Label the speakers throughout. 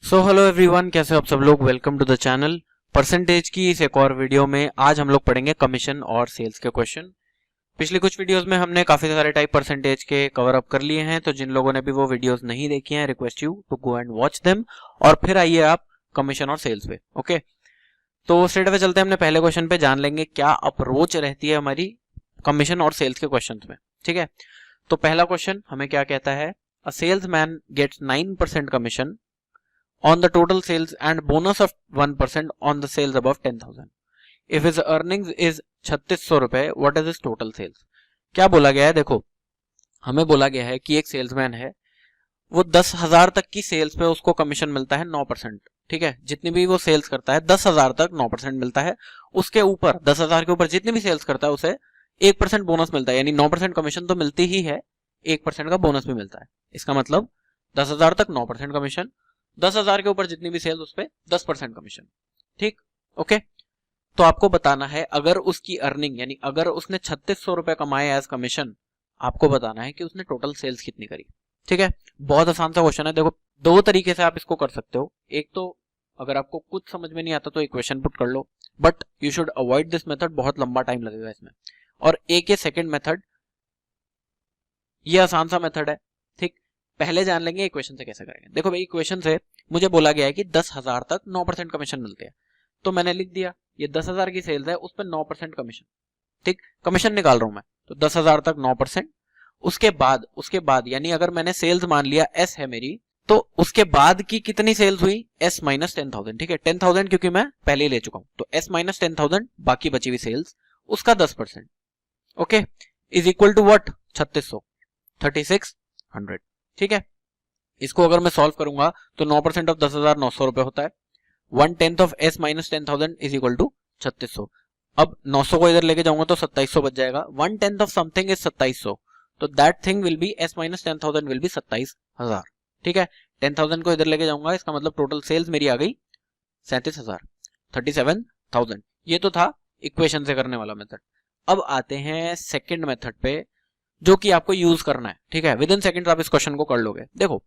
Speaker 1: Hello everyone, कैसे हो आप सब लोग। Welcome to the channel. Percentage की इस एक और वीडियो में आज हम लोग पढ़ेंगे कमीशन और सेल्स के क्वेश्चन। पिछले कुछ वीडियोस में हमने काफी सारे टाइप परसेंटेज के कवर अप कर लिए हैं, तो जिन लोगों ने भी वो वीडियोस नहीं देखी हैं, request you to go and watch them और फिर आइए आप कमीशन और सेल्स पे। ओके, तो स्ट्रेट अवे चलते हैं अपने पहले क्वेश्चन पे, जान लेंगे क्या अप्रोच रहती है हमारी कमीशन और सेल्स के क्वेश्चन में। ठीक है, तो पहला क्वेश्चन हमें क्या कहता है, a salesman gets 9% commission on the total sales and bonus of 1% on the sales above 10,000. If his earnings is 3600 रुपए, what is his total sales? क्या बोला गया है, देखो हमें बोला गया है कि एक सेल्समैन है, वो 10,000 तक की सेल्स पे उसको कमीशन मिलता है 9%। ठीक है, जितनी भी वो सेल्स करता है 10,000 तक 9% मिलता है। उसके ऊपर 10,000 के ऊपर जितनी भी सेल्स करता है उसे 1% बोनस मिलता है, यानी 9% कमीशन तो मिलती ही है, 1% का बोनस भी मिलता है। इसका मतलब 10,000 तक 9% कमीशन, 10,000 के ऊपर जितनी भी सेल्स उस पर 10% कमीशन। ठीक, ओके। तो आपको बताना है अगर उसकी अर्निंग, यानी अगर उसने 3600 रुपए कमाए एज कमीशन, आपको बताना है कि उसने टोटल सेल्स कितनी करी। ठीक है, बहुत आसान सा क्वेश्चन है। देखो दो तरीके से आप इसको कर सकते हो। एक तो अगर आपको कुछ समझ में नहीं आता तो इक्वेशन पुट कर लो, but you should avoid this method, बहुत लंबा टाइम लगेगा इसमें। और एक है सेकेंड मेथड, ये आसान सा मेथड है। ठीक, पहले जान लेंगे इक्वेशन से कैसे करेंगे। देखो भाई, इक्वेशन से मुझे बोला गया है कि 10,000 तक 9% कमीशन मिलते हैं, तो मैंने लिख दिया ये 10,000 की सेल्स है, उस पर 9% कमीशन। ठीक, कमीशन निकाल रहा हूं मैं, तो 10,000 तक 9%। उसके बाद यानी अगर मैंने सेल्स मान लिया एस है मेरी, तो उसके बाद की कितनी सेल्स हुई, एस माइनस 10,000। ठीक है, 10,000 क्योंकि मैं पहले ही ले चुका हूं, तो एस माइनस 10,000, बाकी बची हुई सेल्स उसका 10%। Okay, is equal to what, 3600, 3600। ठीक है, इसको अगर मैं सॉल्व करूंगा तो 9% ऑफ 10,000 900 रुपए होता है। 1/10 of s minus 10,000 is equal to 3600। अब 900 को इधर लेके जाऊंगा तो 2700 बच जाएगा। 1/10 ऑफ समथिंग इज 2700, तो that thing will be s minus 10,000 will be 27,000। ठीक है, 10,000 को इधर लेके जाऊंगा, इसका मतलब टोटल सेल्स मेरी आ गई 37,000, 37,000। ये तो था इक्वेशन से करने वाला मेथड। अब आते हैं सेकेंड मेथड पे, जो कि आपको यूज करना है। ठीक है, विद इन सेकेंड आप इस क्वेश्चन को कर लोगे। देखो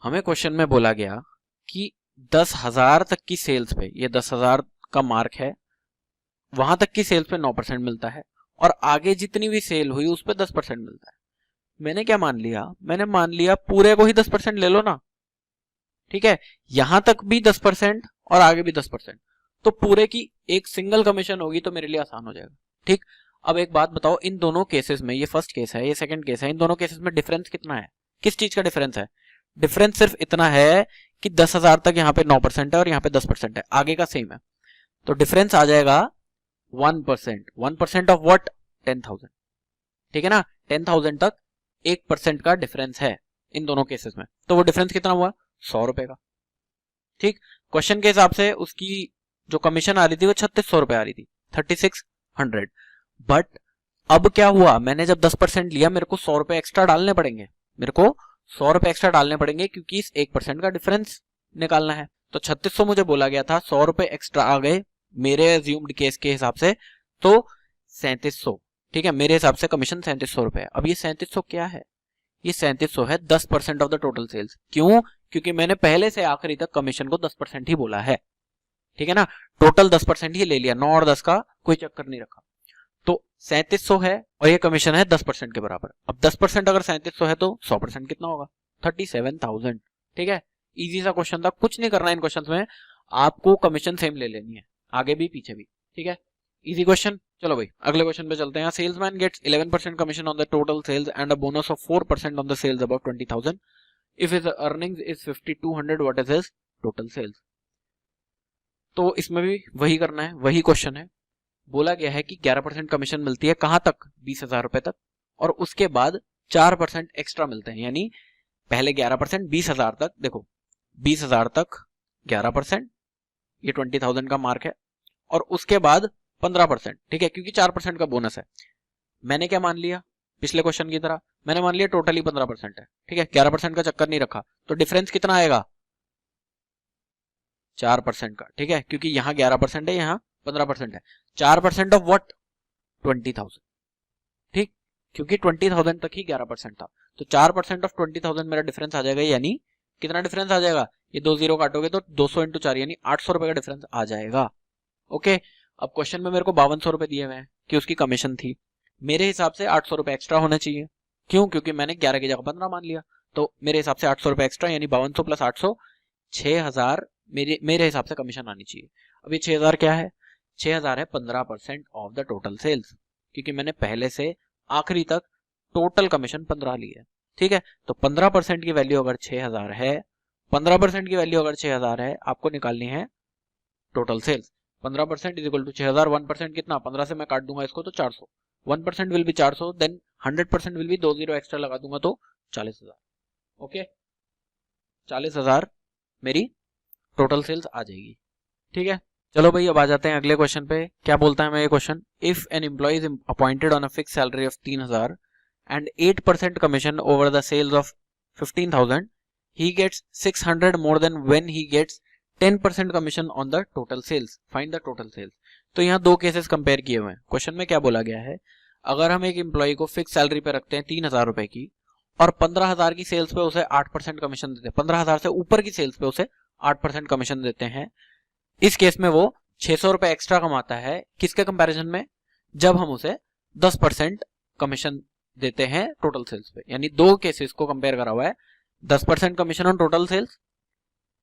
Speaker 1: हमें क्वेश्चन में बोला गया कि 10,000 तक की सेल्स पे, ये 10,000 का मार्क है, वहां तक की सेल्स पे 9% मिलता है, और आगे जितनी भी सेल हुई उस पर 10% मिलता है। मैंने क्या मान लिया, मैंने मान लिया पूरे को ही 10% ले लो ना। ठीक है, यहां तक भी 10% और आगे भी 10%, तो पूरे की एक सिंगल कमीशन होगी, तो मेरे लिए आसान हो जाएगा। ठीक, अब एक बात बताओ, इन दोनों केसेस में, ये फर्स्ट केस है ये सेकंड केस है, इन दोनों केसेस में डिफरेंस कितना है, किस चीज का डिफरेंस है। डिफरेंस सिर्फ इतना है कि 10,000 तक यहाँ पे 9% है और यहाँ पे 10% है, आगे का सेम है, तो डिफरेंस आ जाएगा 1%। 1% ऑफ व्हाट, 10,000। ठीक है ना, 10,000 तक 1% का डिफरेंस है इन दोनों केसेस में, तो वो डिफरेंस कितना हुआ, 100 रुपए का। ठीक, क्वेश्चन के हिसाब से उसकी जो कमीशन आ रही थी वो 3600 रुपए आ रही थी, 3600। बट अब क्या हुआ, मैंने जब 10% लिया, मेरे को 100 रुपए एक्स्ट्रा डालने पड़ेंगे, मेरे को 100 रुपए एक्स्ट्रा डालने पड़ेंगे, क्योंकि इस 1% का डिफरेंस निकालना है। तो 3600 मुझे बोला गया था, 100 रुपए एक्स्ट्रा आ गए मेरे एज्यूम्ड केस के हिसाब से, तो 3700। ठीक है, मेरे हिसाब से कमीशन 3700 रुपए है। अब ये 3700 क्या है, ये 3700 है 10% ऑफ द टोटल सेल्स। क्यों, क्योंकि मैंने पहले से आखिरी तक कमीशन को 10% ही बोला है। ठीक है ना, टोटल 10% ही ले लिया, 9 और 10 का कोई चक्कर नहीं रखा। तो 3700 है और ये कमीशन है 10% के बराबर। अब 10% अगर 3700 है तो 100% कितना होगा, 37,000। ठीक है, इजी सा क्वेश्चन था, कुछ नहीं करना है इन क्वेश्चंस में, आपको कमीशन सेम ले लेनी है, आगे भी पीछे भी। ठीक है, इजी क्वेश्चन। चलो भाई अगले क्वेश्चन पे चलते हैं। Salesman gets 11% commission on the total sales and a bonus of 4% on the sales above 20,000। If his earnings is 5,200, what is his total sales. तो इसमें भी वही करना है, वही क्वेश्चन है। बोला गया है कि 11% कमीशन मिलती है कहां तक, 20,000 रुपए तक, और उसके बाद 4% एक्स्ट्रा मिलते हैं, यानी पहले 11% 20,000 तक। देखो 20,000 तक 11%, ये 20,000 का मार्क है, और उसके बाद 15%। ठीक है, क्योंकि 4% का बोनस है। मैंने क्या मान लिया, पिछले क्वेश्चन की तरह मैंने मान लिया टोटली 15% है। ठीक है, 11% का चक्कर नहीं रखा, तो डिफरेंस कितना आएगा, 4% का। ठीक है, क्योंकि यहाँ 11% है, यहाँ 15% है। 4% ऑफ व्हाट, 20,000। ठीक, क्योंकि 20,000 तक ही 11% था, तो 4% ऑफ 20,000 मेरा डिफरेंस आ जाएगा, यानी कितना डिफरेंस आ जाएगा, ये 2 जीरो काटोगे तो 200 इंटू 4 यानी 800 रुपए का डिफरेंस आ जाएगा। ओके, अब क्वेश्चन में मेरे को 5200 रुपए दिए हुए हैं कि उसकी कमीशन थी, मेरे हिसाब से 800 रुपए एक्स्ट्रा होना चाहिए। क्यों? क्योंकि मैंने 11 की जगह 15 मान लिया, तो मेरे हिसाब से 800 रुपए एक्स्ट्रा यानी 5200 प्लस 800 6000 मेरे हिसाब से कमीशन आनी चाहिए। अब ये 6000 क्या है, 6000 है 15% ऑफ द टोटल सेल्स, क्योंकि मैंने पहले से आखिरी तक टोटल कमीशन 15 ली है। ठीक है, तो 15% की वैल्यू अगर 6000 है, 15% की वैल्यू अगर 6000 है, आपको निकालनी है total sales. 15% is equal to 6000, 1% कितना, 15 से मैं काट दूंगा इसको तो 400, 1% will be 400, then 100% will be 2 zero extra लगा दूंगा तो 40000। ओके, 40000 मेरी टोटल सेल्स आ जाएगी। ठीक है, चलो भाई अब आ जाते हैं अगले क्वेश्चन पे। क्या बोलता है मैं ये question, if an employ is appointed on a fix salary of 3000 and 8% commission over the sales of 15,000, he gets 600 more than when he gets 10% commission on the total sales. Find the total sales. तो यहाँ दो cases compare किए हुए हैं। Question में क्या बोला गया है, अगर हम एक एम्प्लॉय को फिक्स सैलरी पे रखते हैं 3000 रुपए की और 15,000 की सेल्स पे उसे 8% कमीशन देते हैं, 15,000 से ऊपर की सेल्स पे उसे 8% कमीशन देते हैं, इस केस में वो 600 रुपए एक्स्ट्रा कमाता है। किसके कंपैरिजन में, जब हम उसे 10% कमीशन देते हैं टोटल सेल्स पे। यानी दो केसेस को कंपेयर करा हुआ है, 10% कमीशन ऑन टोटल सेल्स,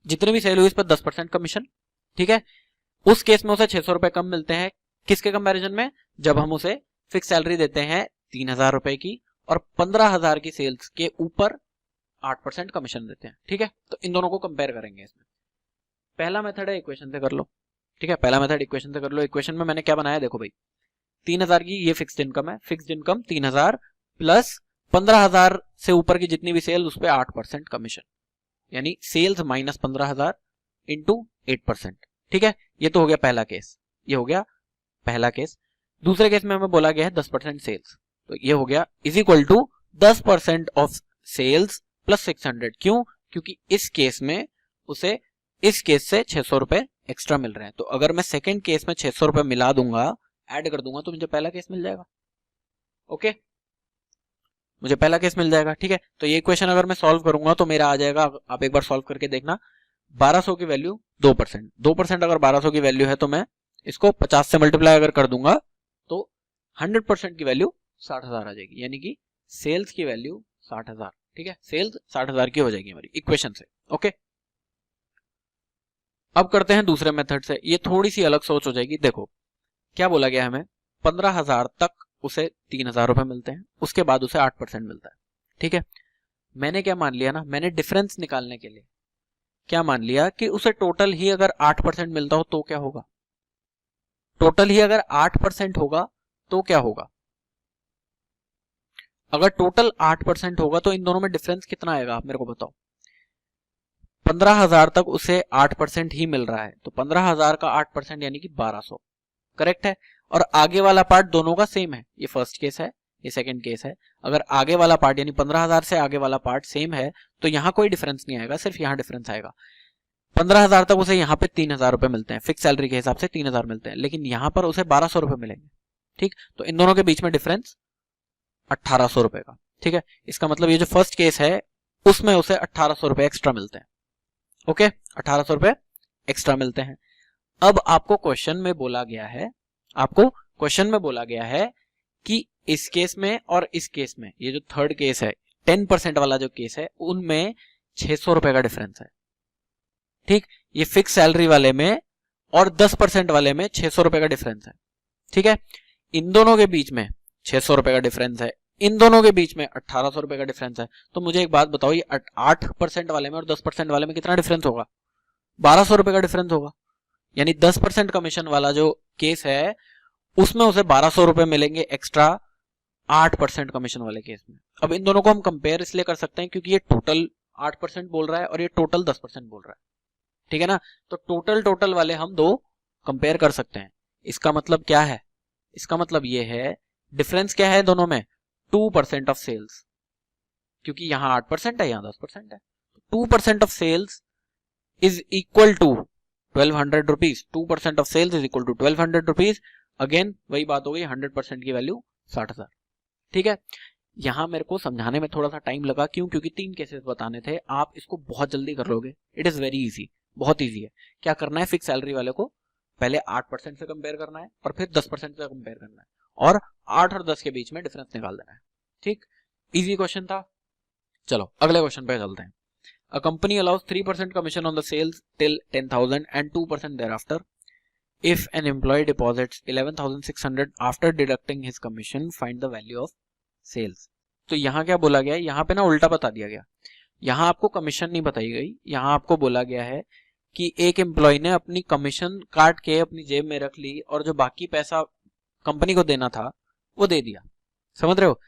Speaker 1: जितने भी सेल हुई इस पर 10% कमीशन। ठीक है, उस केस में उसे 600 रुपए कम मिलते हैं। किसके कंपैरिजन में, जब हम उसे फिक्स सैलरी देते हैं 3000 रुपए की और 15,000 की सेल्स के ऊपर 8% कमीशन देते हैं। ठीक है, तो इन दोनों को कंपेयर करेंगे इसमें। पहला मेथड है इक्वेशन से कर लो। ठीक है, पहला मेथड इक्वेशन से कर लो। इक्वेशन में मैंने क्या बनाया, देखो भाई 3000 की ये फिक्स्ड इनकम है, फिक्स्ड इनकम 3000 प्लस 15,000 से ऊपर की जितनी भी सेल उस पर 8% कमीशन, यानी सेल्स माइनस 15,000 इंटू 8%। ठीक है, ये तो हो गया पहला केस, ये हो गया पहला केस। दूसरे केस में हमें बोला गया है 10% सेल्स, तो ये हो गया is equal to 10% of sales plus 600। क्यों? क्योंकि इस केस में उसे इस केस से 600 रुपए एक्स्ट्रा मिल रहे हैं, तो अगर मैं सेकेंड केस में 600 रुपए मिला दूंगा, ऐड कर दूंगा, तो मुझे पहला केस मिल जाएगा। ओके, मुझे पहला केस मिल जाएगा। ठीक है, तो ये इक्वेशन अगर मैं सॉल्व करूंगा तो मेरा आ जाएगा, आप एक बार सॉल्व करके देखना, 1200 की वैल्यू 2%, 2% अगर 1200 की वैल्यू है तो मैं इसको 50 से मल्टीप्लाई अगर कर दूंगा तो 100% की वैल्यू 60,000 आ जाएगी, यानी कि सेल्स की वैल्यू 60,000। ठीक है, सेल्स 60,000 की हो जाएगी हमारी इक्वेशन से। ओके, अब करते हैं दूसरे मेथड से, ये थोड़ी सी अलग सोच हो जाएगी। देखो क्या बोला गया हमें, 15,000 तक उसे 3,000 रुपए मिलते हैं, उसके बाद उसे 8% मिलता है। ठीक है, मैंने क्या मान लिया ना, मैंने डिफरेंस निकालने के लिए क्या मान लिया कि उसे टोटल ही अगर 8% मिलता हो तो क्या होगा, टोटल ही अगर 8% होगा तो क्या होगा। अगर टोटल 8% होगा तो इन दोनों में डिफरेंस कितना आएगा, आप मेरे को बताओ। 15,000 तक उसे 8% ही मिल रहा है, तो 15,000 का 8% यानी कि 1200, करेक्ट है। और आगे वाला पार्ट दोनों का सेम है, ये फर्स्ट केस है, ये सेकंड केस है। अगर आगे वाला पार्ट यानी 15,000 से आगे वाला पार्ट सेम है तो यहाँ कोई डिफरेंस नहीं आएगा, सिर्फ यहाँ डिफरेंस आएगा। 15,000 तक उसे यहाँ पे 3,000 रुपए मिलते हैं, फिक्स सैलरी के हिसाब से 3,000 मिलते हैं, लेकिन यहाँ पर उसे 1200 रुपए मिलेंगे। ठीक, तो इन दोनों के बीच में डिफरेंस 1800 रुपए का। ठीक है, इसका मतलब ये जो फर्स्ट केस है उसमें उसे 1800 रुपए एक्स्ट्रा मिलते हैं। ओके, 1800 रुपए एक्स्ट्रा मिलते हैं। अब आपको क्वेश्चन में बोला गया है, आपको क्वेश्चन में बोला गया है कि इस केस में और इस केस में, ये जो थर्ड केस है 10% वाला जो केस है, उनमें 600 रुपए का डिफरेंस है। ठीक, ये फिक्स सैलरी वाले में और 10% वाले में 600 रुपए का डिफरेंस है। ठीक है, इन दोनों के बीच में 600 रुपए का डिफरेंस है, इन दोनों के बीच में 1800 रुपए का डिफरेंस है। तो मुझे एक बात बताओ, ये 8% वाले में और 10% वाले में कितना डिफरेंस होगा, 1200 रुपए का डिफरेंस होगा। यानी 10% कमीशन वाला जो केस है उसमें उसे 1200 रुपए मिलेंगे एक्स्ट्रा 8% कमीशन वाले केस में। अब इन दोनों को हम कंपेयर इसलिए कर सकते हैं क्योंकि ये टोटल 8% बोल रहा है और ये टोटल 10% बोल रहा है। ठीक है ना, तो टोटल वाले हम दो कंपेयर कर सकते हैं। इसका मतलब क्या है, इसका मतलब ये है डिफरेंस क्या है दोनों में, 2% ऑफ सेल्स, क्योंकि यहाँ 8% है यहाँ 10% है। 2% of sales is equal to 1200 rupees, 2% of sales is equal to 1200 rupees. Again वही बात हो गई, 100% की वैल्यू 60,000। ठीक है, यहाँ मेरे को समझाने में थोड़ा सा टाइम लगा, क्यों? क्योंकि 3 केसेस बताने थे। आप इसको बहुत जल्दी कर लोगे, इट इज वेरी इजी, बहुत इजी है। क्या करना है, फिक्स सैलरी वाले को पहले 8% से कंपेयर करना है और फिर 10% से कंपेयर करना है और 8 और 10 के बीच में डिफरेंस निकाल देना है। ठीक, इजी क्वेश्चन था। चलो अगले क्वेश्चन पे चलते हैं। A company allows 3% commission on the sales till 10,000 and 2% thereafter. If an employee deposits 11,600 after deducting his commission, find the value of sales. तो यहाँ क्या बोला गया है, यहाँ पे ना उल्टा बता दिया गया। यहाँ आपको कमीशन नहीं बताई गई, यहाँ आपको बोला गया है कि एक एम्प्लॉय ने अपनी कमीशन काट के अपनी जेब में रख ली और जो बाकी पैसा कंपनी को देना था वो दे दिया। समझ रहे हो,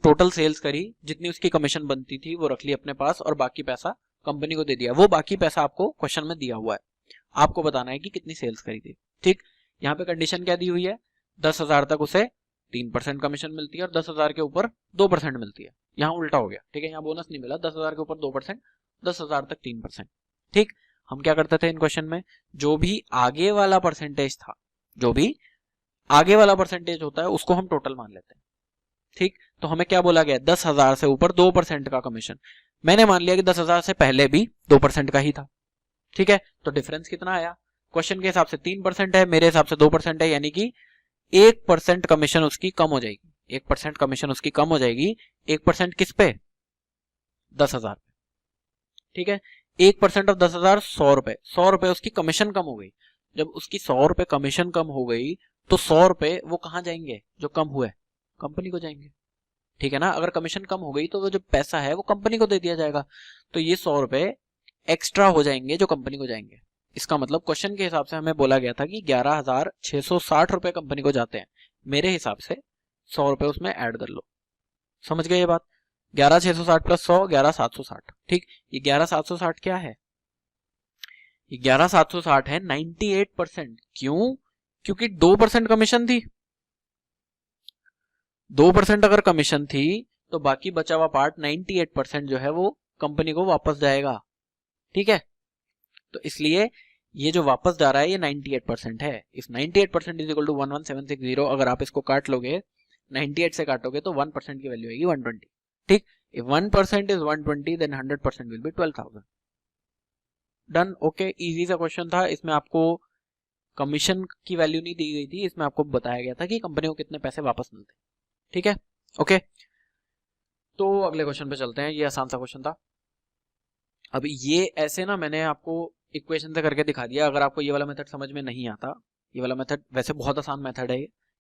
Speaker 1: टोटल सेल्स करी, जितनी उसकी कमीशन बनती थी वो रख ली अपने पास और बाकी पैसा कंपनी को दे दिया। वो बाकी पैसा आपको क्वेश्चन में दिया हुआ है, आपको बताना है कि कितनी सेल्स करी थी। ठीक, यहाँ पे कंडीशन क्या दी हुई है, 10,000 तक उसे 3% कमीशन मिलती है और 10,000 के ऊपर 2% मिलती है। यहाँ उल्टा हो गया, ठीक है, यहाँ बोनस नहीं मिला, 10,000 के ऊपर 2%, 10,000 तक 3%। ठीक, हम क्या करते थे इन क्वेश्चन में, जो भी आगे वाला परसेंटेज था, जो भी आगे वाला परसेंटेज होता है उसको हम टोटल मान लेते हैं। ठीक, तो हमें क्या बोला गया, 10,000 से ऊपर 2% का कमीशन। मैंने मान लिया कि 10,000 से पहले भी 2% का ही था। ठीक है, तो डिफरेंस कितना आया, क्वेश्चन के हिसाब से 3% है, मेरे हिसाब से 2% है, यानी कि 1% कमीशन उसकी कम हो जाएगी। 1% कमीशन उसकी कम हो जाएगी। 1% किस पे, 10,000 पे। ठीक है, 1% ऑफ 10,000 100 रुपए, 100 रुपए उसकी कमीशन कम हो गई। जब उसकी 100 रुपए कमीशन कम हो गई तो 100 रुपए वो कहाँ जाएंगे, जो कम हुए कंपनी को जाएंगे। ठीक है ना, अगर कमीशन कम हो गई तो वो जो पैसा है वो कंपनी को दे दिया जाएगा, तो ये 100 रुपए एक्स्ट्रा हो जाएंगे जो कंपनी को जाएंगे। इसका मतलब क्वेश्चन के हिसाब से हमें बोला गया था कि 11,660 रुपए कंपनी को जाते हैं, मेरे हिसाब से 100 रुपए उसमें ऐड कर लो। समझ गए ये बात, 11,660 प्लस 100 11,760। ठीक, ये 11,760 क्या है, ये 11,760 है 98%। क्यों, क्योंकि 2% कमीशन थी। 2% अगर कमीशन थी तो बाकी बचा हुआ पार्ट 98% जो है वो कंपनी को वापस जाएगा। ठीक है, तो इसलिए ये जो वापस जा रहा है ये 98% है। इफ 98% इज इक्वल टू 11760, अगर आप इसको काट लोगे 98 से काटोगे तो 1% की वैल्यू आएगी 120। ठीक, if 1% is 120 then 100% will be 12,000। Done, okay, easy सा क्वेश्चन था। इसमें आपको कमीशन की वैल्यू नहीं दी गई थी, इसमें आपको बताया गया था कि कंपनी को कितने पैसे वापस मिलते हैं। ठीक है, ओके, तो अगले क्वेश्चन पे चलते हैं। ये आसान सा क्वेश्चन था। अब ये ऐसे ना मैंने आपको इक्वेशन से करके दिखा दिया। अगर आपको ये वाला मेथड समझ में नहीं आता, ये वाला मेथड वैसे बहुत आसान मेथड है,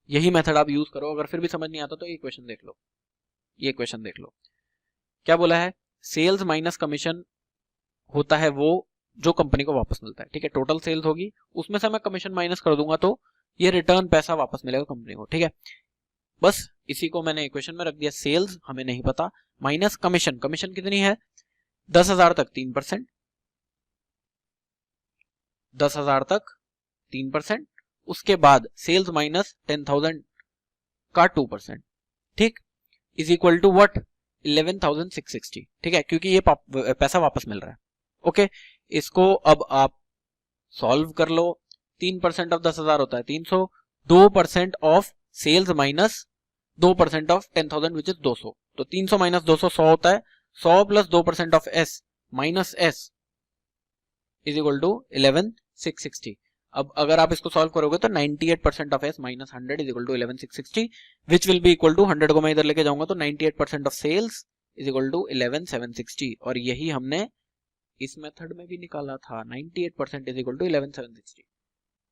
Speaker 1: यही मेथड आप यूज करो। अगर फिर भी समझ नहीं आता तो ये इक्वेशन देख लो, ये इक्वेशन देख लो। क्या बोला है, सेल्स माइनस कमीशन होता है वो जो कंपनी को वापस मिलता है। ठीक है, टोटल सेल्स होगी, उसमें से मैं कमीशन माइनस कर दूंगा तो ये रिटर्न पैसा वापस मिलेगा कंपनी को। ठीक है, बस इसी को मैंने इक्वेशन में रख दिया। सेल्स हमें नहीं पता, माइनस कमीशन, कमीशन कितनी है 10,000 तक 3%, 10,000 तक 3%, उसके बाद सेल्स माइनस 10,000 का 2%। ठीक, इज इक्वल टू व्हाट, 11,660। ठीक है, क्योंकि ये पैसा वापस मिल रहा है। ओके, इसको अब आप सॉल्व कर लो। 3% ऑफ 10,000 होता है 300, 2% of sales minus 2% of 10,000 which is 200, तो 300 माइनस 200 100 होता है। 100 plus 2% of s minus s is equal to 11,660। अब अगर आप इसको सॉल्व करोगे तो 98% of s minus 100 is equal to 11,660 which will be equal to 100 को मैं इधर लेके जाऊंगा तो 98% of sales is equal to 11,760, और यही हमने इस मेथड में भी निकाला था। 98% इज इक्वल टू 11,760।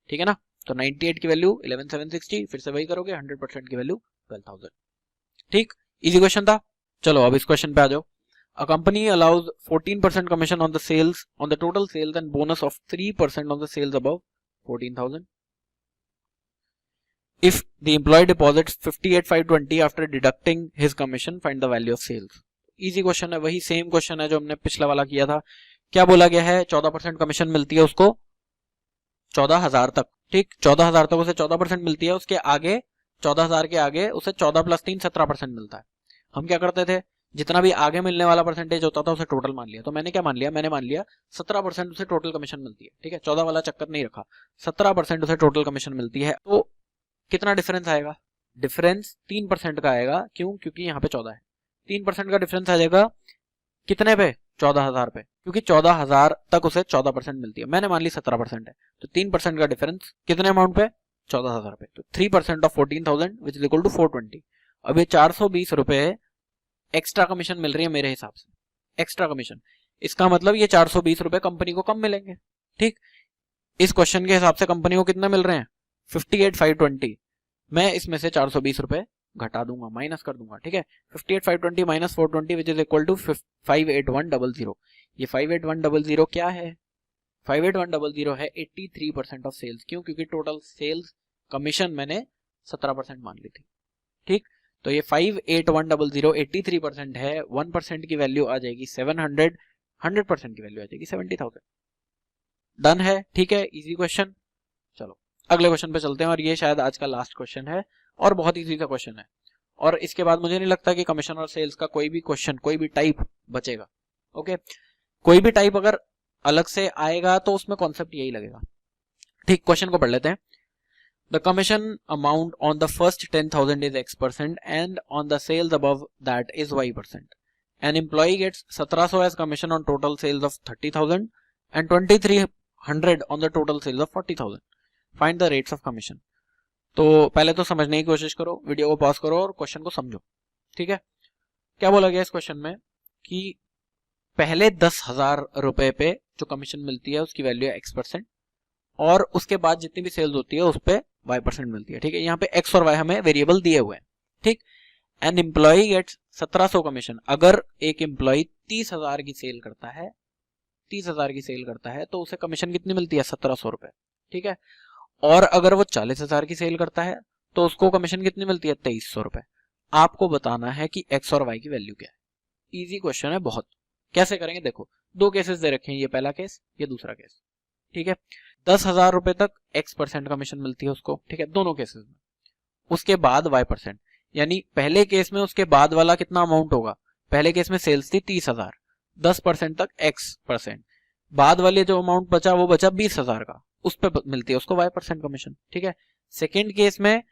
Speaker 1: ठीक है ना, तो 98 की वैल्यू 11,760, फिर से वही करोगे 100% की वैल्यू 12,000। ठीक, इजी क्वेश्चन था। चलो अब इस क्वेश्चन पे आ जाओ। A company allows 14% commission on the sales, on the total sales, and bonus of 3% on the sales above 14,000. If the employee deposits 58,520 after deducting his commission, find the value of sales. Easy question है, वही same question है जो हमने पिछला वाला किया था। क्या बोला गया है, 14% कमीशन मिलती है उसको 14,000 तक। ठीक, 14,000 तक उसे 14% मिलती है, उसके आगे 14,000 के आगे उसे 14 प्लस 3 17% मिलता है। हम क्या करते थे, जितना भी आगे मिलने वाला परसेंटेज होता था उसे टोटल मान लिया। तो मैंने क्या मान लिया, मैंने मान लिया 17% उसे टोटल कमीशन मिलती है। ठीक है, 14 वाला चक्कर नहीं रखा, 17% उसे टोटल कमीशन मिलती है। तो कितना डिफरेंस आएगा, डिफरेंस 3% का आएगा। क्यों, क्योंकि यहाँ पे 14 है। 3% का डिफरेंस आ जाएगा कितने पे? 14,000 पे, क्योंकि 14,000 तक उसे 14% मिलती है। मैंने मान ली 17% है, तो 3% का डिफरेंस कितने अमाउंट पे? 14,000 पे। तो 3% of 14,000 which is equal to 420। अब ये 420 रुपए एक्स्ट्रा कमीशन मिल रही है मेरे हिसाब से, एक्स्ट्रा कमीशन। इसका मतलब ये 420 रुपए कंपनी को कम मिलेंगे। ठीक, इस क्वेश्चन के हिसाब से कंपनी को कितने मिल रहे हैं? 58,520। मैं इसमें से 420 रुपए घटा दूंगा, माइनस कर दूंगा। ठीक है, 58,520 minus 420 which is equal to 58100। ये 58100 क्या है? 58100 है 83% ऑफ सेल्स। क्यों? क्योंकि टोटल सेल्स कमीशन मैंने 17% मान ली थी। ठीक, तो ये 58100 83% है। 1% की वैल्यू आ जाएगी 700, 100% की वैल्यू आ जाएगी 70,000। डन है? ठीक है, इजी क्वेश्चन। चलो अगले क्वेश्चन पे चलते हैं, और ये शायद आज का लास्ट क्वेश्चन है और बहुत इजी सा क्वेश्चन है। और इसके बाद मुझे नहीं लगता कि कमीशन और सेल्स का कोई भी क्वेश्चन, कोई भी टाइप बचेगा। ओके, कोई भी टाइप अगर अलग से आएगा तो उसमें कॉन्सेप्ट यही लगेगा। ठीक, क्वेश्चन को पढ़ लेते हैं। The commission amount on the first 10,000 is X% and on the sales above that is Y%. An employee gets 1700 as commission on total sales of 30,000 and 2300 on the total sales of 40,000. Find the rates of commission. तो पहले तो समझने की कोशिश करो, video को pause करो और क्वेश्चन को समझो। ठीक है, क्या बोला गया इस क्वेश्चन में कि पहले 10,000 रुपए पे जो कमीशन मिलती है उसकी वैल्यू है X%, और उसके बाद जितनी भी सेल्स होती है उस पे Y% मिलती है। ठीक है, यहाँ पे X और Y हमें वेरिएबल दिए हुए हैं। ठीक, एन एम्प्लॉय गेट्स 1700 कमीशन। अगर एक एम्प्लॉय 30,000 की सेल करता है, 30,000 की सेल करता है तो उसे कमीशन कितनी मिलती है? 1700 रुपए। ठीक है, और अगर वो 40,000 की सेल करता है तो उसको कमीशन कितनी मिलती है? 2300 रुपए। आपको बताना है कि X और Y की वैल्यू क्या है। इजी क्वेश्चन है बहुत। कैसे करेंगे? देखो, दो केसेस दे रखे हैं, ये पहला केस, ये दूसरा केस। ठीक है, 10,000 रुपए तक X% कमीशन मिलती है उसको। ठीक है, दोनों केसेस में। उसके बाद Y%, यानी पहले केस में उसके बाद वाला कितना अमाउंट होगा? पहले केस में सेल्स थी 30,000, 10% तक X%, बाद वाले जो अमाउंट बचा वो बचा 20,000 का, उस पे मिलती है उसको Y% कमीशन। ठीक है, सेकेंड केस में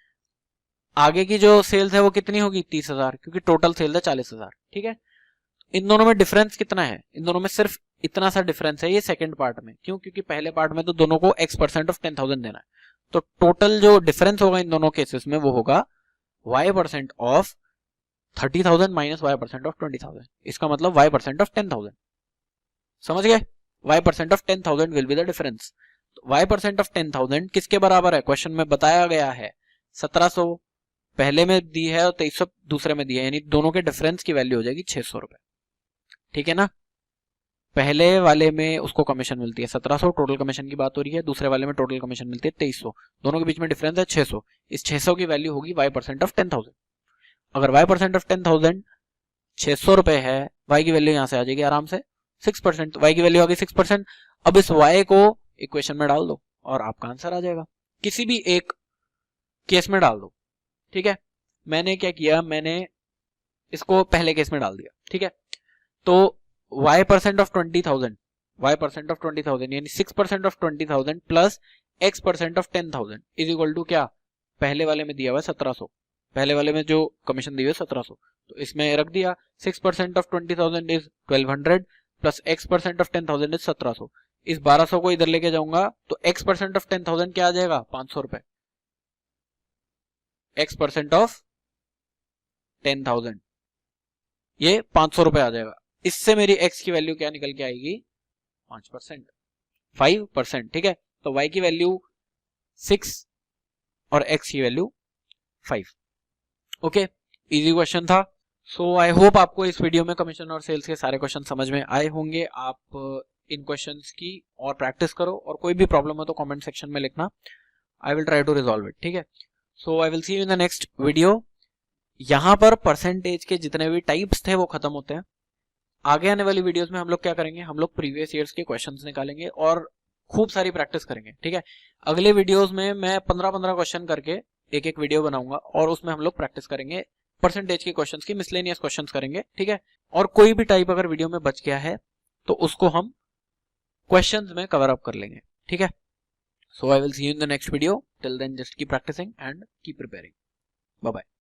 Speaker 1: आगे की जो सेल्स है वो कितनी होगी? 30,000, क्योंकि टोटल सेल्स है 40,000। ठीक है, इन दोनों में डिफरेंस कितना है? इन दोनों में सिर्फ इतना सा डिफरेंस है ये सेकंड पार्ट में। क्यों? क्योंकि पहले पार्ट में तो दोनों को X% ऑफ 10,000 देना है, तो टोटल जो डिफरेंस होगा इन दोनों केसेस में वो होगा Y% of 30,000 minus Y% of 20,000। इसका मतलब Y% ऑफ 10,000। समझ गए? Y% of 10,000 will be the difference. Y% of 10,000 किसके बराबर है? क्वेश्चन में बताया गया है 1700 पहले में दी है और 2300 दूसरे में दी है, यानी दोनों के डिफरेंस की वैल्यू हो जाएगी 600 रुपए। ठीक है ना, पहले वाले में उसको कमीशन मिलती है 1700, टोटल कमीशन की बात हो रही है। दूसरे वाले में टोटल कमीशन मिलती है 2300, दोनों के बीच में डिफरेंस है 600। इस 600 की वैल्यू होगी Y% ऑफ 10,000। अगर Y% ऑफ 10,000 600 रुपए है, Y की वैल्यू यहां से आ जाएगी आराम से 6%। Y की वैल्यू आ गई 6%। अब इस Y को इक्वेशन में डाल दो और आपका आंसर आ जाएगा। किसी भी एक केस में डाल दो। ठीक है, मैंने क्या किया, मैंने इसको पहले केस में डाल दिया। ठीक है, तो Y% ऑफ 20,000, Y% ऑफ 20,000 यानी 6% of 20,000 plus X% of 10,000 is equal to क्या? पहले वाले में दिया हुआ है 1700, पहले वाले में जो कमीशन दी हुई है 1700, तो इसमें रख दिया 6% of 20,000 is 1200 plus X% of 10,000 is 1700। इस 1200 को इधर लेके जाऊंगा तो X% ऑफ 10,000 क्या आ जाएगा? 500 रुपए। X% ऑफ 10,000 ये 500 रुपए आ जाएगा। इससे मेरी X की वैल्यू क्या निकल के आएगी? 5%, 5%। ठीक है, तो Y की वैल्यू 6 और X की वैल्यू 5। ओके, इजी क्वेश्चन था। सो आई होप आपको इस वीडियो में कमीशन और सेल्स के सारे क्वेश्चन समझ में आए होंगे। आप इन क्वेश्चंस की और प्रैक्टिस करो, और कोई भी प्रॉब्लम हो तो कमेंट सेक्शन में लिखना, I will try to resolve it. ठीक है, so I will see you in the next video. यहां पर परसेंटेज के जितने भी टाइप्स थे वो खत्म होते हैं। आगे आने वाली वीडियोस में हम लोग क्या करेंगे, हम लोग प्रीवियस ईयर्स के क्वेश्चंस निकालेंगे और खूब सारी प्रैक्टिस करेंगे। ठीक है, अगले वीडियोस में मैं 15-15 क्वेश्चन करके एक एक वीडियो बनाऊंगा और उसमें हम लोग प्रैक्टिस करेंगे परसेंटेज के क्वेश्चंस की, मिसलेनियस क्वेश्चंस करेंगे। ठीक है, और कोई भी टाइप अगर वीडियो में बच गया है तो उसको हम क्वेश्चंस में कवर अप कर लेंगे। ठीक है, so I will see you in the next video. Till then just keep practising and keep preparing. Bye bye.